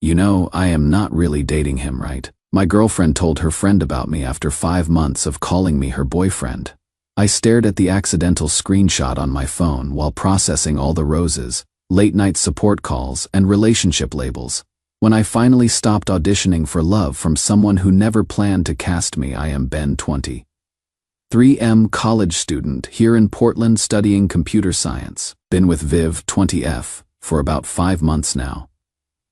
"You know, I am not really dating him, right?" My girlfriend told her friend about me after 5 months of calling me her boyfriend. I stared at the accidental screenshot on my phone while processing all the roses, late-night support calls, and relationship labels. When I finally stopped auditioning for love from someone who never planned to cast me, I am Ben, 20. 3M college student here in Portland studying computer science. Been with Viv, 20F, for about 5 months now.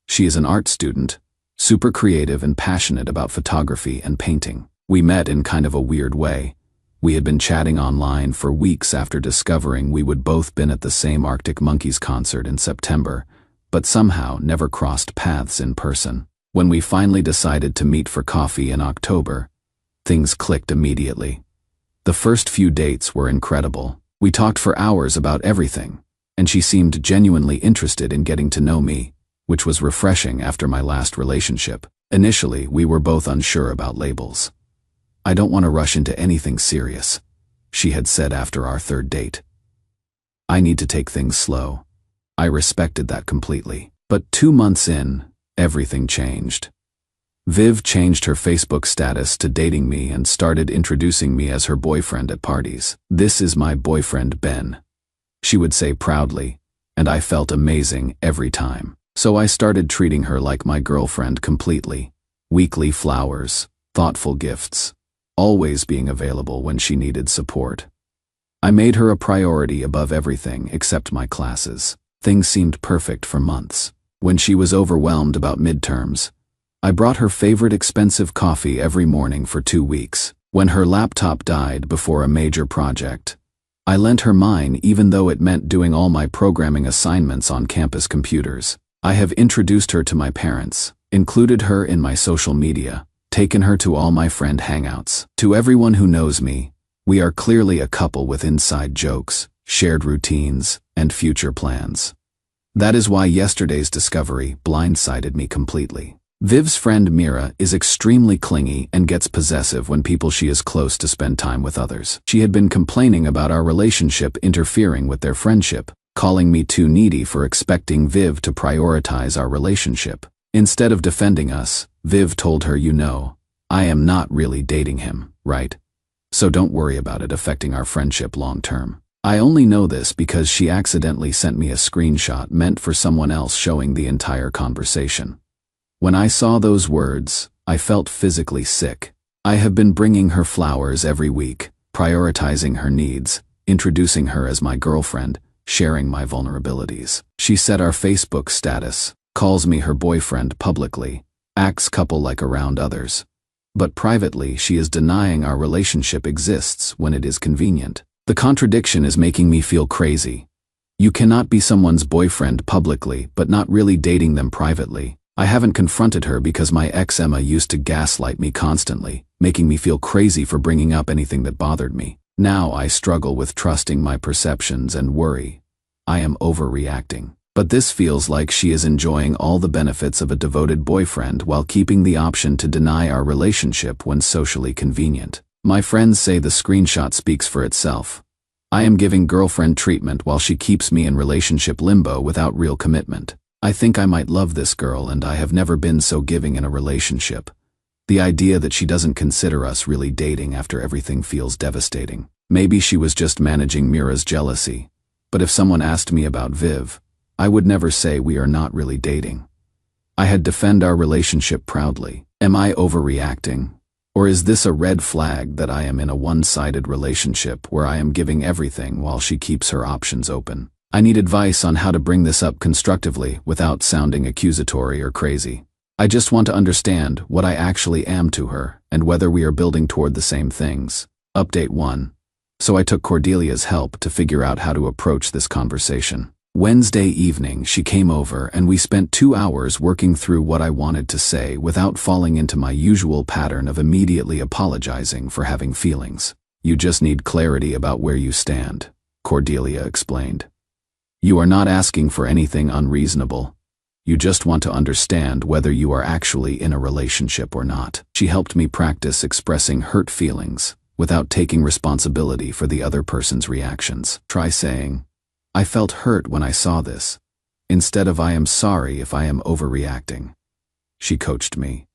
She is an art student, super creative and passionate about photography and painting. We met in kind of a weird way. We had been chatting online for weeks after discovering we would both been at the same Arctic Monkeys concert in September, but somehow never crossed paths in person. When we finally decided to meet for coffee in October, things clicked immediately. The first few dates were incredible. We talked for hours about everything, and she seemed genuinely interested in getting to know me, which was refreshing after my last relationship. Initially, we were both unsure about labels. "I don't want to rush into anything serious," she had said after our third date. "I need to take things slow." I respected that completely. But 2 months in, everything changed. Viv changed her Facebook status to dating me and started introducing me as her boyfriend at parties. "This is my boyfriend Ben," she would say proudly, and I felt amazing every time. So I started treating her like my girlfriend completely. Weekly flowers, thoughtful gifts, always being available when she needed support. I made her a priority above everything except my classes. Things seemed perfect for months. When she was overwhelmed about midterms, I brought her favorite expensive coffee every morning for 2 weeks. When her laptop died before a major project, I lent her mine even though it meant doing all my programming assignments on campus computers. I have introduced her to my parents, included her in my social media, taken her to all my friend hangouts. To everyone who knows me, we are clearly a couple with inside jokes, shared routines, and future plans. That is why yesterday's discovery blindsided me completely. Viv's friend Mira is extremely clingy and gets possessive when people she is close to spend time with others. She had been complaining about our relationship interfering with their friendship, calling me too needy for expecting Viv to prioritize our relationship. Instead of defending us, Viv told her, "You know, I am not really dating him, right? So don't worry about it affecting our friendship long term." I only know this because she accidentally sent me a screenshot meant for someone else showing the entire conversation. When I saw those words, I felt physically sick. I have been bringing her flowers every week, prioritizing her needs, introducing her as my girlfriend, sharing my vulnerabilities. She set our Facebook status, calls me her boyfriend publicly, acts couple-like around others. But privately, she is denying our relationship exists when it is convenient. The contradiction is making me feel crazy. You cannot be someone's boyfriend publicly but not really dating them privately. I haven't confronted her because my ex Emma used to gaslight me constantly, making me feel crazy for bringing up anything that bothered me. Now I struggle with trusting my perceptions and worry I am overreacting. But this feels like she is enjoying all the benefits of a devoted boyfriend while keeping the option to deny our relationship when socially convenient. My friends say the screenshot speaks for itself. I am giving girlfriend treatment while she keeps me in relationship limbo without real commitment. I think I might love this girl, and I have never been so giving in a relationship. The idea that she doesn't consider us really dating after everything feels devastating. Maybe she was just managing Mira's jealousy. But if someone asked me about Viv, I would never say we are not really dating. I had defend our relationship proudly. Am I overreacting? Or is this a red flag that I am in a one-sided relationship where I am giving everything while she keeps her options open? I need advice on how to bring this up constructively without sounding accusatory or crazy. I just want to understand what I actually am to her and whether we are building toward the same things. Update 1. So I took Cordelia's help to figure out how to approach this conversation. Wednesday evening, she came over and we spent 2 hours working through what I wanted to say without falling into my usual pattern of immediately apologizing for having feelings. "You just need clarity about where you stand," Cordelia explained. "You are not asking for anything unreasonable. You just want to understand whether you are actually in a relationship or not." She helped me practice expressing hurt feelings without taking responsibility for the other person's reactions. Try saying, "I felt hurt when I saw this," instead of "I am sorry if I am overreacting." she coached me.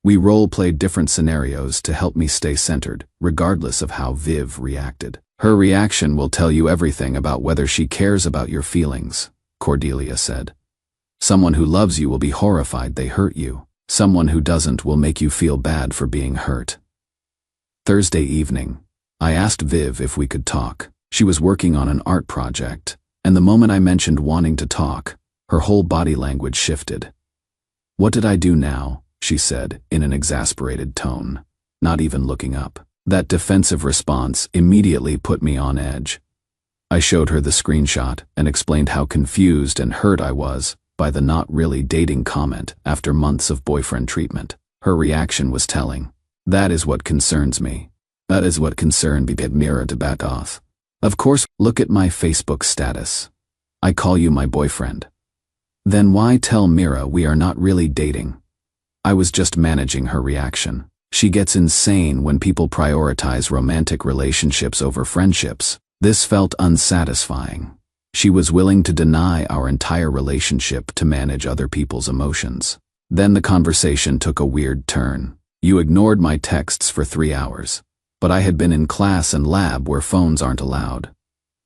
We role-played different scenarios to help me stay centered, regardless of how Viv reacted. Her reaction will tell you everything about whether she cares about your feelings, Cordelia said. Someone who loves you will be horrified they hurt you. Someone who doesn't will make you feel bad for being hurt. Thursday evening, I asked Viv if we could talk. She was working on an art project, and the moment I mentioned wanting to talk, her whole body language shifted. "What did I do now?" she said in an exasperated tone, not even looking up. That defensive response immediately put me on edge. I showed her the screenshot and explained how confused and hurt I was by the "not really dating" comment after months of boyfriend treatment. Her reaction was telling. "That is what concerns me. That is what concerned me." Mira to back off. "Of course, look at my Facebook status. I call you my boyfriend. Then why tell Mira we are not really dating?" I was just managing her reaction. She gets insane when people prioritize romantic relationships over friendships. This felt unsatisfying. She was willing to deny our entire relationship to manage other people's emotions. Then the conversation took a weird turn. "You ignored my texts for 3 hours. But I had been in class and lab where phones aren't allowed."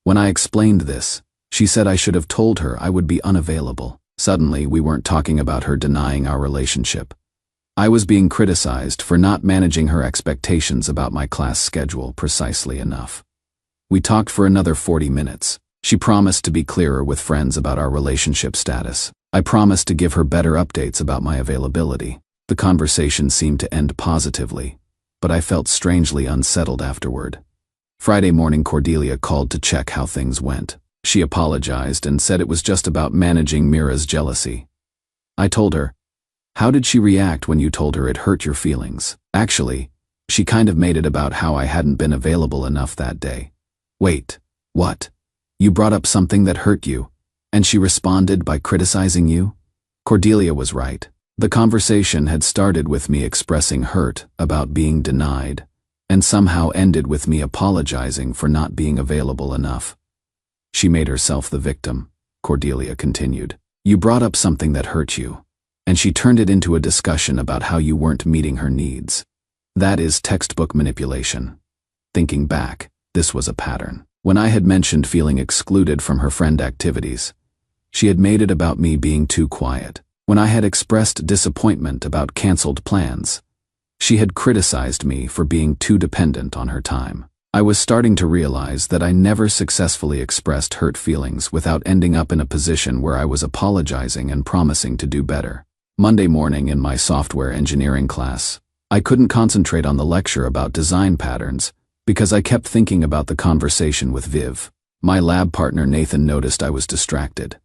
When I explained this, she said I should have told her I would be unavailable. Suddenly, we weren't talking about her denying our relationship. I was being criticized for not managing her expectations about my class schedule precisely enough. We talked for another 40 minutes. She promised to be clearer with friends about our relationship status. I promised to give her better updates about my availability. The conversation seemed to end positively, but I felt strangely unsettled afterward. Friday morning, Cordelia called to check how things went. She apologized and said it was just about managing Mira's jealousy. I told her, "How did she react when you told her it hurt your feelings?" "Actually, she kind of made it about how I hadn't been available enough that day." "Wait, what? You brought up something that hurt you, and she responded by criticizing you?" Cordelia was right. The conversation had started with me expressing hurt about being denied, and somehow ended with me apologizing for not being available enough. "She made herself the victim," Cordelia continued. "You brought up something that hurt you, and she turned it into a discussion about how you weren't meeting her needs. That is textbook manipulation." Thinking back, this was a pattern. When I had mentioned feeling excluded from her friend activities, she had made it about me being too quiet. When I had expressed disappointment about canceled plans, she had criticized me for being too dependent on her time. I was starting to realize that I never successfully expressed hurt feelings without ending up in a position where I was apologizing and promising to do better. Monday morning in my software engineering class, I couldn't concentrate on the lecture about design patterns because I kept thinking about the conversation with Viv. My lab partner Nathan noticed I was distracted.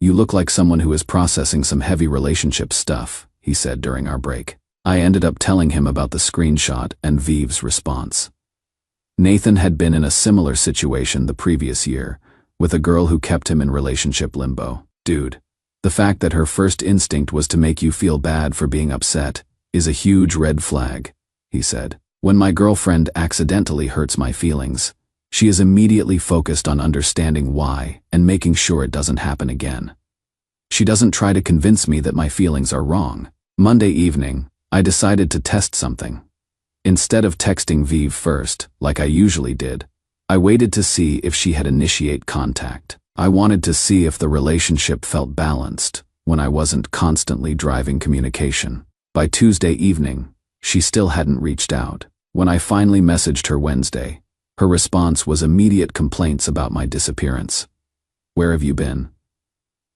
"You look like someone who is processing some heavy relationship stuff," he said during our break. I ended up telling him about the screenshot and Viv's response. Nathan had been in a similar situation the previous year, with a girl who kept him in relationship limbo. "Dude, the fact that her first instinct was to make you feel bad for being upset is a huge red flag," he said. "When my girlfriend accidentally hurts my feelings, she is immediately focused on understanding why and making sure it doesn't happen again. She doesn't try to convince me that my feelings are wrong." Monday evening, I decided to test something. Instead of texting Viv first, like I usually did, I waited to see if she had initiate contact. I wanted to see if the relationship felt balanced when I wasn't constantly driving communication. By Tuesday evening, she still hadn't reached out. When I finally messaged her Wednesday, her response was immediate complaints about my disappearance. "Where have you been?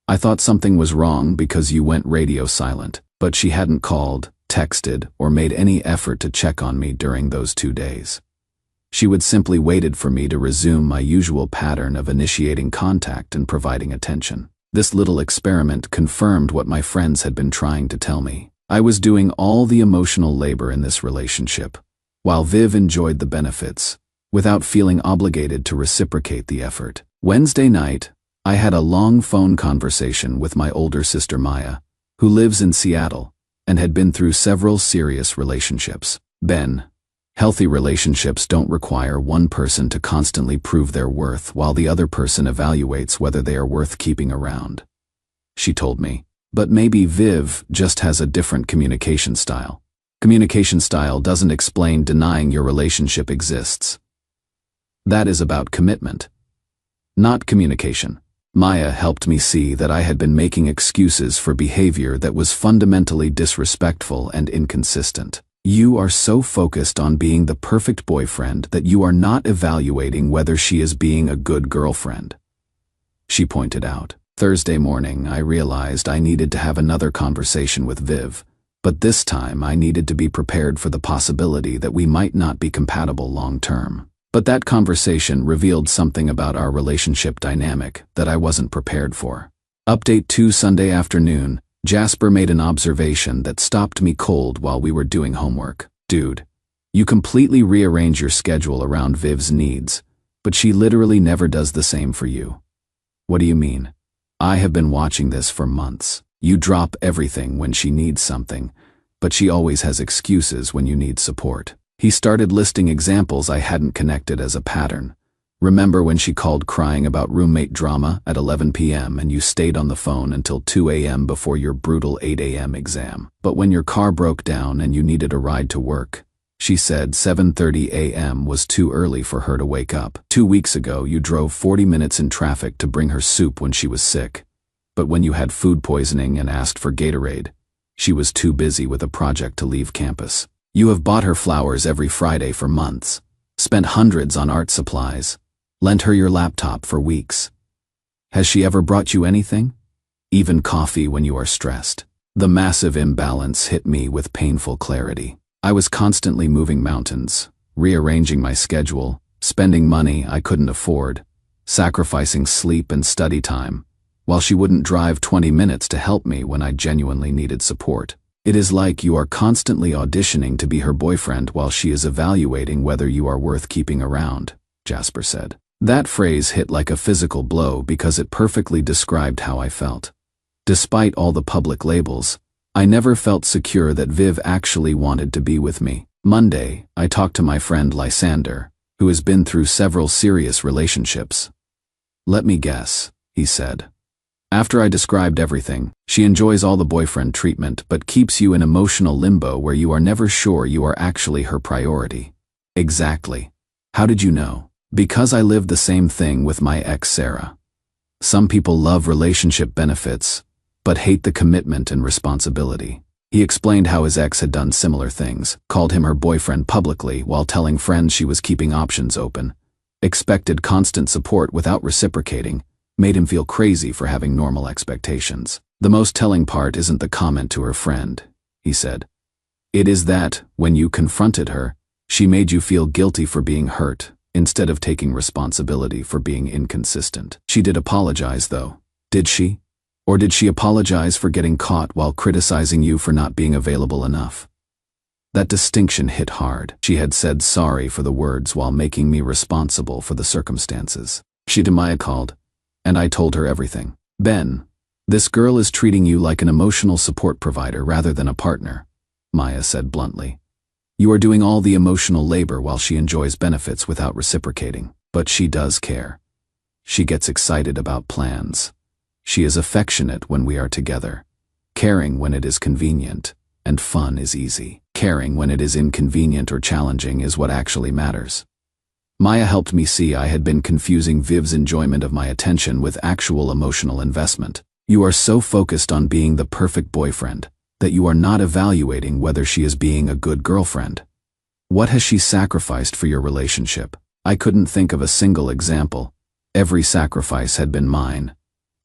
I thought something was wrong because you went radio silent." But she hadn't called, texted, or made any effort to check on me during those 2 days. She would simply waited for me to resume my usual pattern of initiating contact and providing attention. This little experiment confirmed what my friends had been trying to tell me. I was doing all the emotional labor in this relationship, while Viv enjoyed the benefits, without feeling obligated to reciprocate the effort. Wednesday night, I had a long phone conversation with my older sister Maya, who lives in Seattle and had been through several serious relationships. "Ben, healthy relationships don't require one person to constantly prove their worth while the other person evaluates whether they are worth keeping around," she told me. But maybe Viv just has a different communication style. Communication style doesn't explain denying your relationship exists. That is about commitment, not communication. Maya helped me see that I had been making excuses for behavior that was fundamentally disrespectful and inconsistent. You are so focused on being the perfect boyfriend that you are not evaluating whether she is being a good girlfriend, she pointed out. Thursday morning, I realized I needed to have another conversation with Viv, but this time I needed to be prepared for the possibility that we might not be compatible long term. But that conversation revealed something about our relationship dynamic that I wasn't prepared for. Update 2 Sunday afternoon, Jasper made an observation that stopped me cold while we were doing homework. Dude, you completely rearrange your schedule around Viv's needs, but she literally never does the same for you. What do you mean? I have been watching this for months. You drop everything when she needs something, but she always has excuses when you need support. He started listing examples I hadn't connected as a pattern. Remember when she called crying about roommate drama at 11 p.m. and you stayed on the phone until 2 a.m. before your brutal 8 a.m. exam? But when your car broke down and you needed a ride to work, she said 7:30 a.m. was too early for her to wake up. 2 weeks ago, you drove 40 minutes in traffic to bring her soup when she was sick. But when you had food poisoning and asked for Gatorade, she was too busy with a project to leave campus. You have bought her flowers every Friday for months, spent hundreds on art supplies, lent her your laptop for weeks. Has she ever brought you anything? Even coffee when you are stressed? The massive imbalance hit me with painful clarity. I was constantly moving mountains, rearranging my schedule, spending money I couldn't afford, sacrificing sleep and study time, while she wouldn't drive 20 minutes to help me when I genuinely needed support. It is like you are constantly auditioning to be her boyfriend while she is evaluating whether you are worth keeping around, Jasper said. That phrase hit like a physical blow because it perfectly described how I felt. Despite all the public labels, I never felt secure that Viv actually wanted to be with me. Monday, I talked to my friend Lysander, who has been through several serious relationships. Let me guess, he said. After I described everything, she enjoys all the boyfriend treatment but keeps you in emotional limbo where you are never sure you are actually her priority. Exactly. How did you know? Because I lived the same thing with my ex Sarah. Some people love relationship benefits, but hate the commitment and responsibility. He explained how his ex had done similar things, called him her boyfriend publicly while telling friends she was keeping options open, expected constant support without reciprocating, made him feel crazy for having normal expectations. The most telling part isn't the comment to her friend, he said. It is that, when you confronted her, she made you feel guilty for being hurt, instead of taking responsibility for being inconsistent. She did apologize though, did she? Or did she apologize for getting caught while criticizing you for not being available enough? That distinction hit hard. She had said sorry for the words while making me responsible for the circumstances. Maya called, and I told her everything. Ben, this girl is treating you like an emotional support provider rather than a partner, Maya said bluntly. You are doing all the emotional labor while she enjoys benefits without reciprocating. But she does care. She gets excited about plans. She is affectionate when we are together, caring when it is convenient, and fun is easy. Caring when it is inconvenient or challenging is what actually matters. Maya helped me see I had been confusing Viv's enjoyment of my attention with actual emotional investment. You are so focused on being the perfect boyfriend that you are not evaluating whether she is being a good girlfriend. What has she sacrificed for your relationship? I couldn't think of a single example. Every sacrifice had been mine.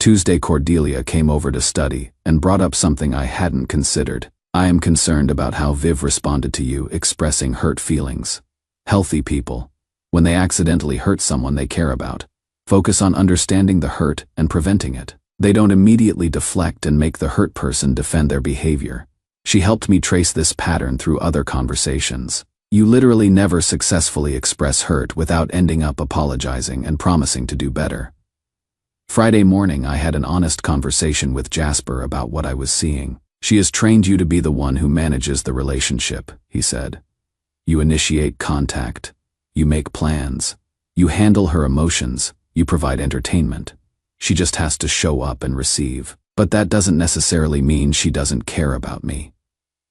Tuesday, Cordelia came over to study and brought up something I hadn't considered. I am concerned about how Viv responded to you expressing hurt feelings. Healthy people, when they accidentally hurt someone they care about, focus on understanding the hurt and preventing it. They don't immediately deflect and make the hurt person defend their behavior. She helped me trace this pattern through other conversations. You literally never successfully express hurt without ending up apologizing and promising to do better. Friday morning, I had an honest conversation with Jasper about what I was seeing. She has trained you to be the one who manages the relationship, he said. You initiate contact. You make plans. You handle her emotions. You provide entertainment. She just has to show up and receive. But that doesn't necessarily mean she doesn't care about me.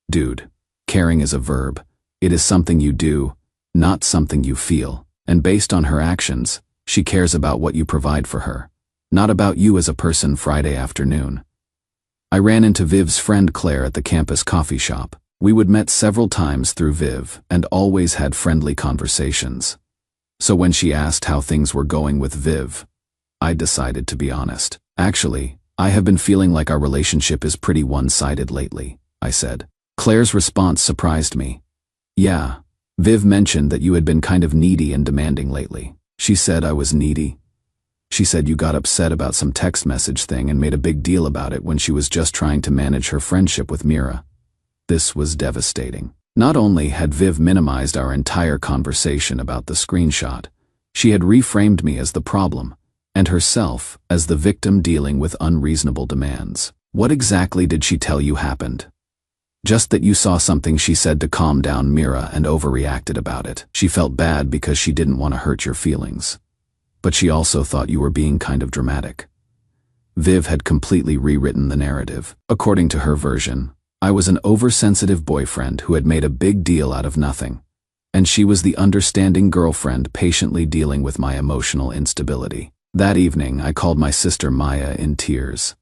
Dude, caring is a verb. It is something you do, not something you feel. And based on her actions, she cares about what you provide for her, not about you as a person. Friday afternoon, I ran into Viv's friend Claire at the campus coffee shop. We would met several times through Viv and always had friendly conversations. So when she asked how things were going with Viv, I decided to be honest. Actually, I have been feeling like our relationship is pretty one-sided lately, I said. Claire's response surprised me. Yeah, Viv mentioned that you had been kind of needy and demanding lately. She said I was needy. She said you got upset about some text message thing and made a big deal about it when she was just trying to manage her friendship with Mira. This was devastating. Not only had Viv minimized our entire conversation about the screenshot, she had reframed me as the problem, and herself as the victim dealing with unreasonable demands. What exactly did she tell you happened? Just that you saw something she said to calm down Mira and overreacted about it. She felt bad because she didn't want to hurt your feelings. But she also thought you were being kind of dramatic. Viv had completely rewritten the narrative. According to her version, I was an oversensitive boyfriend who had made a big deal out of nothing, and she was the understanding girlfriend patiently dealing with my emotional instability. That evening, I called my sister Maya in tears.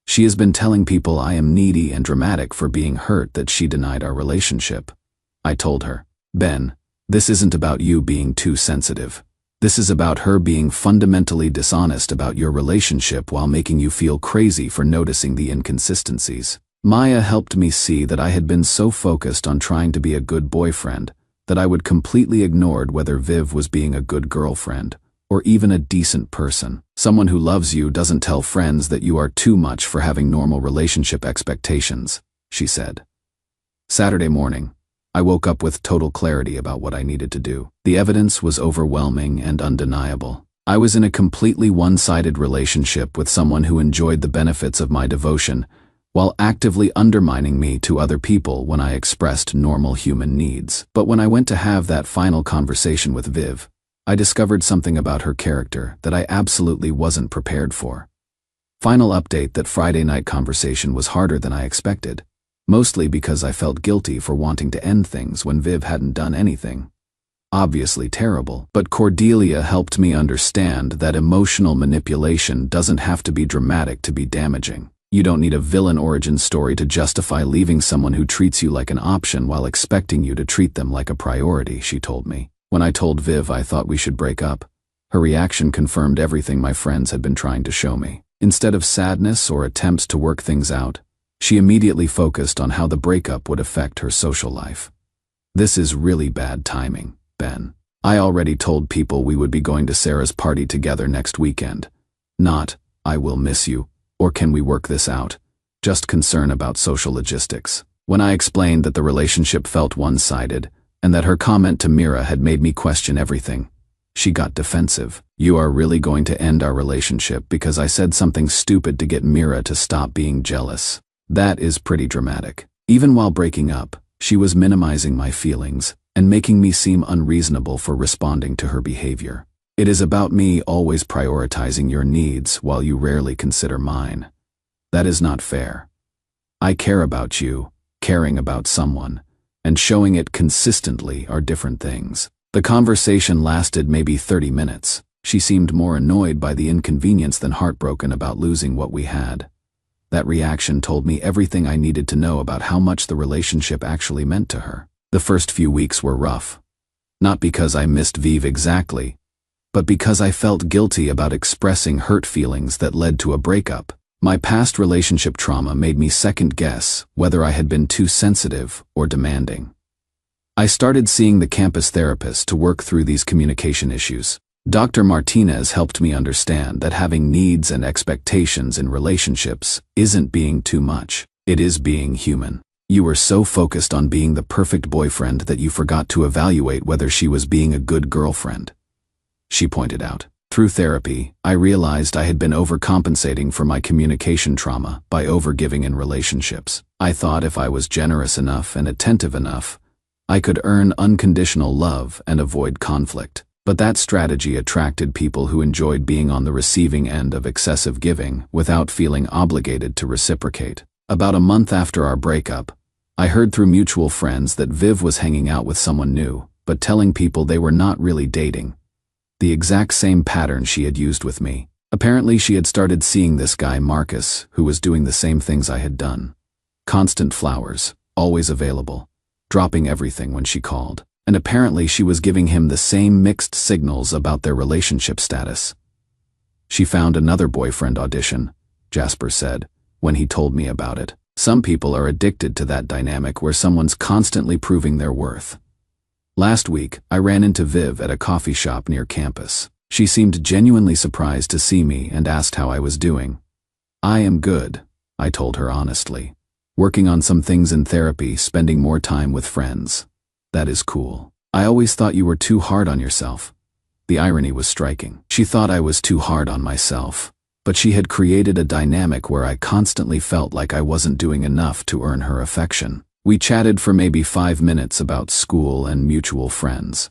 She has been telling people I am needy and dramatic for being hurt that she denied our relationship. I told her, Ben, this isn't about you being too sensitive. This is about her being fundamentally dishonest about your relationship while making you feel crazy for noticing the inconsistencies. Maya helped me see that I had been so focused on trying to be a good boyfriend that I would completely ignored whether Viv was being a good girlfriend or even a decent person. Someone who loves you doesn't tell friends that you are too much for having normal relationship expectations, she said. Saturday morning, I woke up with total clarity about what I needed to do. The evidence was overwhelming and undeniable. I was in a completely one-sided relationship with someone who enjoyed the benefits of my devotion while actively undermining me to other people when I expressed normal human needs. But when I went to have that final conversation with Viv, I discovered something about her character that I absolutely wasn't prepared for. Final update: that Friday night conversation was harder than I expected, mostly because I felt guilty for wanting to end things when Viv hadn't done anything obviously terrible. But Cordelia helped me understand that emotional manipulation doesn't have to be dramatic to be damaging. You don't need a villain origin story to justify leaving someone who treats you like an option while expecting you to treat them like a priority, she told me. When I told Viv I thought we should break up, her reaction confirmed everything my friends had been trying to show me. Instead of sadness or attempts to work things out, she immediately focused on how the breakup would affect her social life. This is really bad timing, Ben. I already told people we would be going to Sarah's party together next weekend. Not, I will miss you, or can we work this out? Just concern about social logistics. When I explained that the relationship felt one-sided, and that her comment to Mira had made me question everything, she got defensive. You are really going to end our relationship because I said something stupid to get Mira to stop being jealous? That is pretty dramatic. Even while breaking up, she was minimizing my feelings and making me seem unreasonable for responding to her behavior. It is about me always prioritizing your needs while you rarely consider mine. That is not fair. I care about you, caring about someone, and showing it consistently are different things. The conversation lasted maybe 30 minutes. She seemed more annoyed by the inconvenience than heartbroken about losing what we had. That reaction told me everything I needed to know about how much the relationship actually meant to her. The first few weeks were rough. Not because I missed Viv exactly, but because I felt guilty about expressing hurt feelings that led to a breakup. My past relationship trauma made me second-guess whether I had been too sensitive or demanding. I started seeing the campus therapist to work through these communication issues. Dr. Martinez helped me understand that having needs and expectations in relationships isn't being too much. It is being human. You were so focused on being the perfect boyfriend that you forgot to evaluate whether she was being a good girlfriend, she pointed out. Through therapy, I realized I had been overcompensating for my communication trauma by overgiving in relationships. I thought if I was generous enough and attentive enough, I could earn unconditional love and avoid conflict. But that strategy attracted people who enjoyed being on the receiving end of excessive giving without feeling obligated to reciprocate. About a month after our breakup, I heard through mutual friends that Viv was hanging out with someone new, but telling people they were not really dating. The exact same pattern she had used with me. Apparently she had started seeing this guy Marcus, who was doing the same things I had done. Constant flowers, always available, dropping everything when she called. And apparently she was giving him the same mixed signals about their relationship status. She found another boyfriend audition, Jasper said, when he told me about it. Some people are addicted to that dynamic where someone's constantly proving their worth. Last week, I ran into Viv at a coffee shop near campus. She seemed genuinely surprised to see me and asked how I was doing. I am good, I told her honestly. Working on some things in therapy, spending more time with friends. That is cool. I always thought you were too hard on yourself. The irony was striking. She thought I was too hard on myself, but she had created a dynamic where I constantly felt like I wasn't doing enough to earn her affection. We chatted for maybe 5 minutes about school and mutual friends.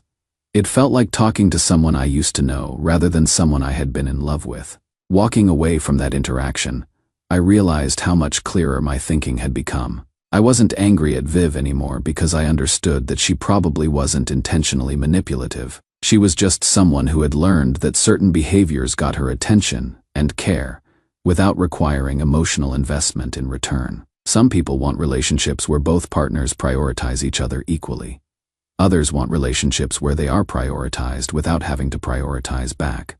It felt like talking to someone I used to know rather than someone I had been in love with. Walking away from that interaction, I realized how much clearer my thinking had become. I wasn't angry at Viv anymore because I understood that she probably wasn't intentionally manipulative. She was just someone who had learned that certain behaviors got her attention and care without requiring emotional investment in return. Some people want relationships where both partners prioritize each other equally. Others want relationships where they are prioritized without having to prioritize back.